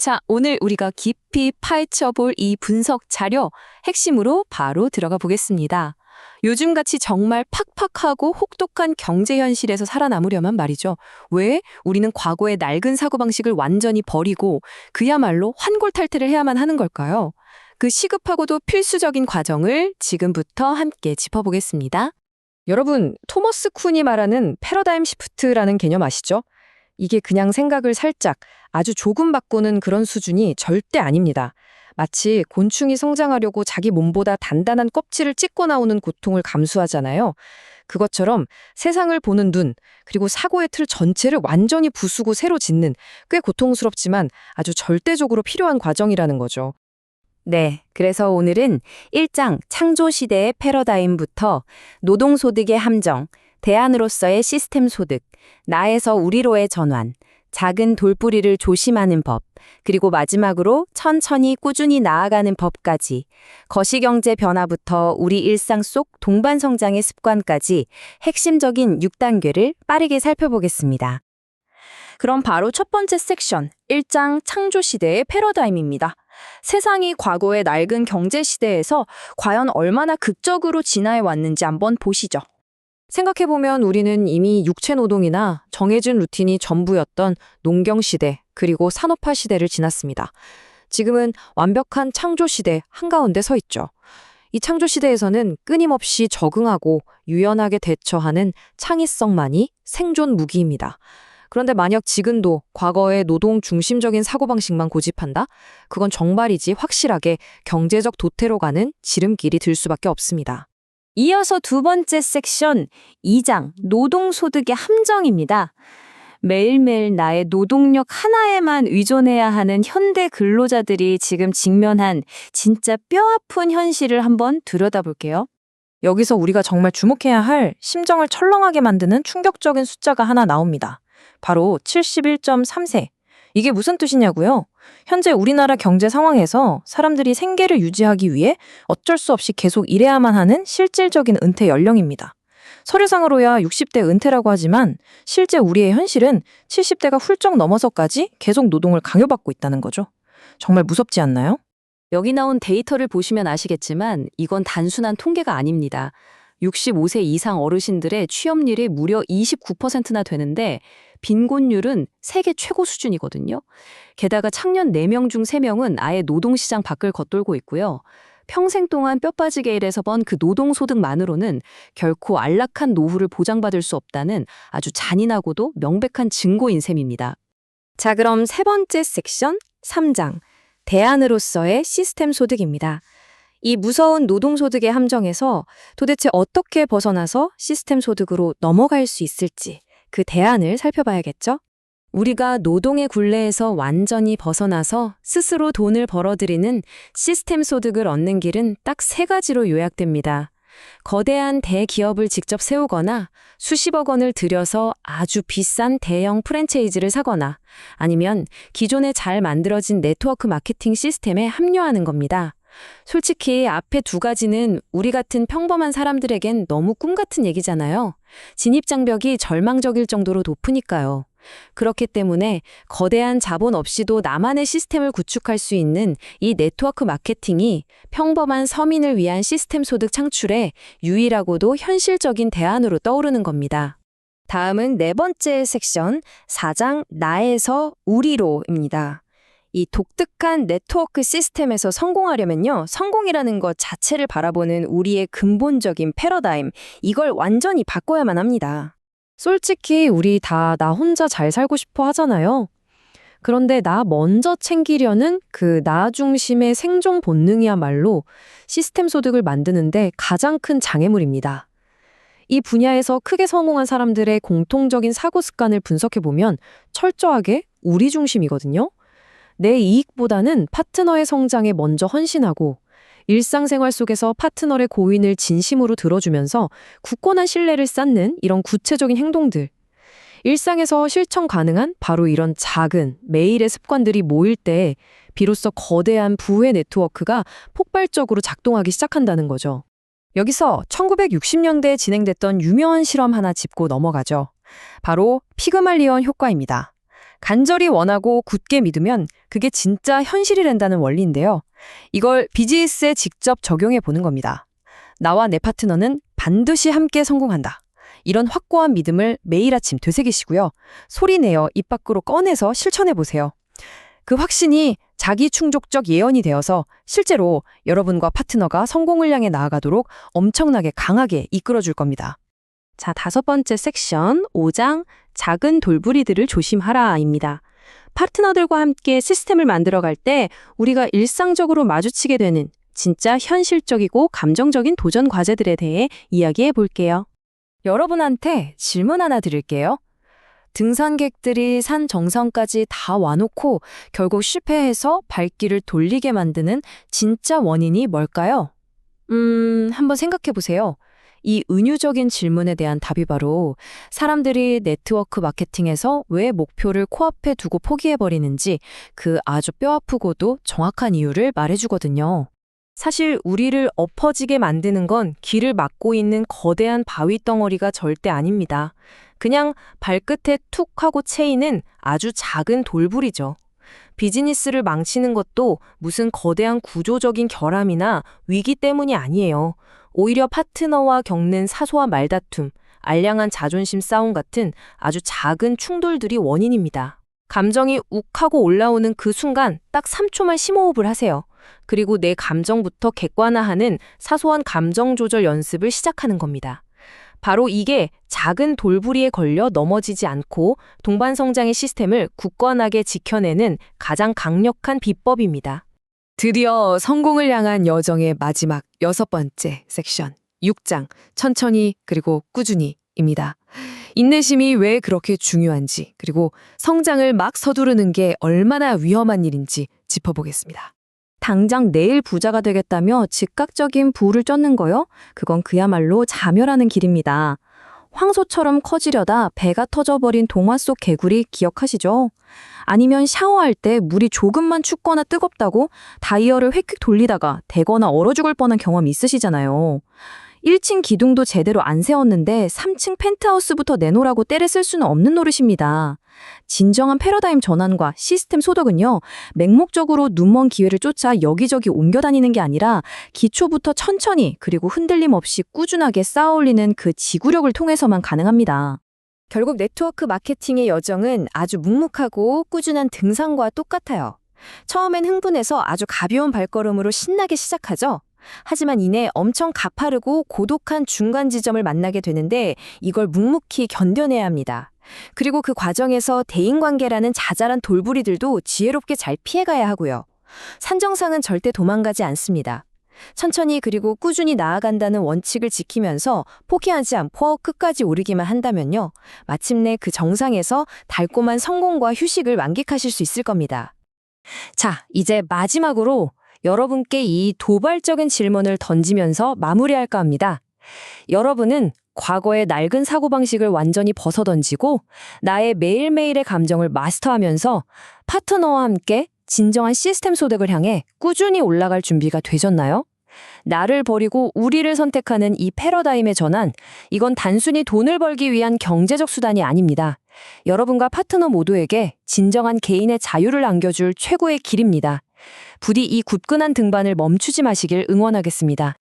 자, 오늘 우리가 깊이 파헤쳐 볼 이 분석 자료 핵심으로 바로 들어가 보겠습니다. 요즘같이 정말 팍팍하고 혹독한 경제 현실에서 살아남으려면 말이죠. 왜 우리는 과거의 낡은 사고방식을 완전히 버리고 그야말로 환골탈태를 해야만 하는 걸까요? 그 시급하고도 필수적인 과정을 지금부터 함께 짚어보겠습니다. 여러분, 토머스 쿤이 말하는 패러다임 시프트라는 개념 아시죠? 이게 그냥 생각을 살짝 아주 조금 바꾸는 그런 수준이 절대 아닙니다. 마치 곤충이 성장하려고 자기 몸보다 단단한 껍질을 찢고 나오는 고통을 감수하잖아요. 그것처럼 세상을 보는 눈, 그리고 사고의 틀 전체를 완전히 부수고 새로 짓는 꽤 고통스럽지만 아주 절대적으로 필요한 과정이라는 거죠. 네, 그래서 오늘은 1장 창조시대의 패러다임부터 노동소득의 함정, 대안으로서의 시스템 소득, 나에서 우리로의 전환, 작은 돌뿌리를 조심하는 법, 그리고 마지막으로 천천히 꾸준히 나아가는 법까지, 거시경제 변화부터 우리 일상 속 동반성장의 습관까지 핵심적인 6단계를 빠르게 살펴보겠습니다. 그럼 바로 첫 번째 섹션, 1장 창조시대의 패러다임입니다. 세상이 과거의 낡은 경제시대에서 과연 얼마나 극적으로 진화해 왔는지 한번 보시죠. 생각해보면 우리는 이미 육체 노동이나 정해진 루틴이 전부였던 농경시대 그리고 산업화 시대를 지났습니다. 지금은 완벽한 창조시대 한가운데 서 있죠. 이 창조시대에서는 끊임없이 적응하고 유연하게 대처하는 창의성만이 생존 무기입니다. 그런데 만약 지금도 과거의 노동 중심적인 사고방식만 고집한다? 그건 정말이지 확실하게 경제적 도태로 가는 지름길이 들 수밖에 없습니다. 이어서 두 번째 섹션, 2장 노동소득의 함정입니다. 매일매일 나의 노동력 하나에만 의존해야 하는 현대 근로자들이 지금 직면한 진짜 뼈아픈 현실을 한번 들여다볼게요. 여기서 우리가 정말 주목해야 할 심정을 철렁하게 만드는 충격적인 숫자가 하나 나옵니다. 바로 71.3세. 이게 무슨 뜻이냐고요? 현재 우리나라 경제 상황에서 사람들이 생계를 유지하기 위해 어쩔 수 없이 계속 일해야만 하는 실질적인 은퇴 연령입니다. 서류상으로야 60대 은퇴라고 하지만 실제 우리의 현실은 70대가 훌쩍 넘어서까지 계속 노동을 강요받고 있다는 거죠. 정말 무섭지 않나요? 여기 나온 데이터를 보시면 아시겠지만 이건 단순한 통계가 아닙니다. 65세 이상 어르신들의 취업률이 무려 29%나 되는데 빈곤율은 세계 최고 수준이거든요. 게다가 청년 4명 중 3명은 아예 노동시장 밖을 걷돌고 있고요. 평생 동안 뼈 빠지게 일해서 번 그 노동소득만으로는 결코 안락한 노후를 보장받을 수 없다는 아주 잔인하고도 명백한 증거인 셈입니다. 자, 그럼 세 번째 섹션 3장 대안으로서의 시스템 소득입니다. 이 무서운 노동소득의 함정에서 도대체 어떻게 벗어나서 시스템 소득으로 넘어갈 수 있을지 그 대안을 살펴봐야겠죠? 우리가 노동의 굴레에서 완전히 벗어나서 스스로 돈을 벌어들이는 시스템 소득을 얻는 길은 딱 3가지로 요약됩니다. 거대한 대기업을 직접 세우거나 수십억 원을 들여서 아주 비싼 대형 프랜차이즈를 사거나 아니면 기존에 잘 만들어진 네트워크 마케팅 시스템에 합류하는 겁니다. 솔직히 앞에 2가지는 우리 같은 평범한 사람들에겐 너무 꿈 같은 얘기잖아요. 진입장벽이 절망적일 정도로 높으니까요. 그렇기 때문에 거대한 자본 없이도 나만의 시스템을 구축할 수 있는 이 네트워크 마케팅이 평범한 서민을 위한 시스템 소득 창출에 유일하고도 현실적인 대안으로 떠오르는 겁니다. 다음은 네 번째 섹션 4장 나에서 우리로입니다. 이 독특한 네트워크 시스템에서 성공하려면요, 성공이라는 것 자체를 바라보는 우리의 근본적인 패러다임, 이걸 완전히 바꿔야만 합니다. 솔직히 우리 다 나 혼자 잘 살고 싶어 하잖아요. 그런데 나 먼저 챙기려는 그 나 중심의 생존 본능이야말로 시스템 소득을 만드는데 가장 큰 장애물입니다. 이 분야에서 크게 성공한 사람들의 공통적인 사고 습관을 분석해보면 철저하게 우리 중심이거든요. 내 이익보다는 파트너의 성장에 먼저 헌신하고 일상생활 속에서 파트너의 고민을 진심으로 들어주면서 굳건한 신뢰를 쌓는 이런 구체적인 행동들. 일상에서 실천 가능한 바로 이런 작은 매일의 습관들이 모일 때 비로소 거대한 부의 네트워크가 폭발적으로 작동하기 시작한다는 거죠. 여기서 1960년대에 진행됐던 유명한 실험 하나 짚고 넘어가죠. 바로 피그말리온 효과입니다. 간절히 원하고 굳게 믿으면 그게 진짜 현실이 된다는 원리인데요. 이걸 비즈니스에 직접 적용해 보는 겁니다. 나와 내 파트너는 반드시 함께 성공한다. 이런 확고한 믿음을 매일 아침 되새기시고요. 소리내어 입 밖으로 꺼내서 실천해 보세요. 그 확신이 자기 충족적 예언이 되어서 실제로 여러분과 파트너가 성공을 향해 나아가도록 엄청나게 강하게 이끌어줄 겁니다. 자, 5번째 섹션 5장 작은 돌부리들을 조심하라입니다. 파트너들과 함께 시스템을 만들어갈 때 우리가 일상적으로 마주치게 되는 진짜 현실적이고 감정적인 도전 과제들에 대해 이야기해 볼게요. 여러분한테 질문 하나 드릴게요. 등산객들이 산 정상까지 다 와놓고 결국 실패해서 발길을 돌리게 만드는 진짜 원인이 뭘까요? 한번 생각해 보세요. 이 은유적인 질문에 대한 답이 바로 사람들이 네트워크 마케팅에서 왜 목표를 코앞에 두고 포기해버리는지 그 아주 뼈아프고도 정확한 이유를 말해주거든요. 사실 우리를 엎어지게 만드는 건 길을 막고 있는 거대한 바위 덩어리가 절대 아닙니다. 그냥 발끝에 툭 하고 채이는 아주 작은 돌부리죠. 비즈니스를 망치는 것도 무슨 거대한 구조적인 결함이나 위기 때문이 아니에요. 오히려 파트너와 겪는 사소한 말다툼, 알량한 자존심 싸움 같은 아주 작은 충돌들이 원인입니다. 감정이 욱하고 올라오는 그 순간 딱 3초만 심호흡을 하세요. 그리고 내 감정부터 객관화하는 사소한 감정 조절 연습을 시작하는 겁니다. 바로 이게 작은 돌부리에 걸려 넘어지지 않고 동반 성장의 시스템을 굳건하게 지켜내는 가장 강력한 비법입니다. 드디어 성공을 향한 여정의 마지막 6번째 섹션, 6장, 천천히 그리고 꾸준히입니다. 인내심이 왜 그렇게 중요한지, 그리고 성장을 막 서두르는 게 얼마나 위험한 일인지 짚어보겠습니다. 당장 내일 부자가 되겠다며 즉각적인 부를 쫓는 거요? 그건 그야말로 자멸하는 길입니다. 황소처럼 커지려다 배가 터져버린 동화 속 개구리 기억하시죠? 아니면 샤워할 때 물이 조금만 춥거나 뜨겁다고 다이얼을 휙휙 돌리다가 대거나 얼어 죽을 뻔한 경험 있으시잖아요. 1층 기둥도 제대로 안 세웠는데 3층 펜트하우스부터 내놓으라고 떼를 쓸 수는 없는 노릇입니다. 진정한 패러다임 전환과 시스템 소독은요, 맹목적으로 눈먼 기회를 쫓아 여기저기 옮겨다니는 게 아니라 기초부터 천천히 그리고 흔들림 없이 꾸준하게 쌓아올리는 그 지구력을 통해서만 가능합니다. 결국 네트워크 마케팅의 여정은 아주 묵묵하고 꾸준한 등산과 똑같아요. 처음엔 흥분해서 아주 가벼운 발걸음으로 신나게 시작하죠. 하지만 이내 엄청 가파르고 고독한 중간 지점을 만나게 되는데 이걸 묵묵히 견뎌내야 합니다. 그리고 그 과정에서 대인관계라는 자잘한 돌부리들도 지혜롭게 잘 피해가야 하고요. 산정상은 절대 도망가지 않습니다. 천천히 그리고 꾸준히 나아간다는 원칙을 지키면서 포기하지 않고 끝까지 오르기만 한다면요. 마침내 그 정상에서 달콤한 성공과 휴식을 만끽하실 수 있을 겁니다. 자, 이제 마지막으로 여러분께 이 도발적인 질문을 던지면서 마무리할까 합니다. 여러분은 과거의 낡은 사고방식을 완전히 벗어던지고 나의 매일매일의 감정을 마스터하면서 파트너와 함께 진정한 시스템 소득을 향해 꾸준히 올라갈 준비가 되셨나요? 나를 버리고 우리를 선택하는 이 패러다임의 전환, 이건 단순히 돈을 벌기 위한 경제적 수단이 아닙니다. 여러분과 파트너 모두에게 진정한 개인의 자유를 안겨줄 최고의 길입니다. 부디 이 굳건한 등반을 멈추지 마시길 응원하겠습니다.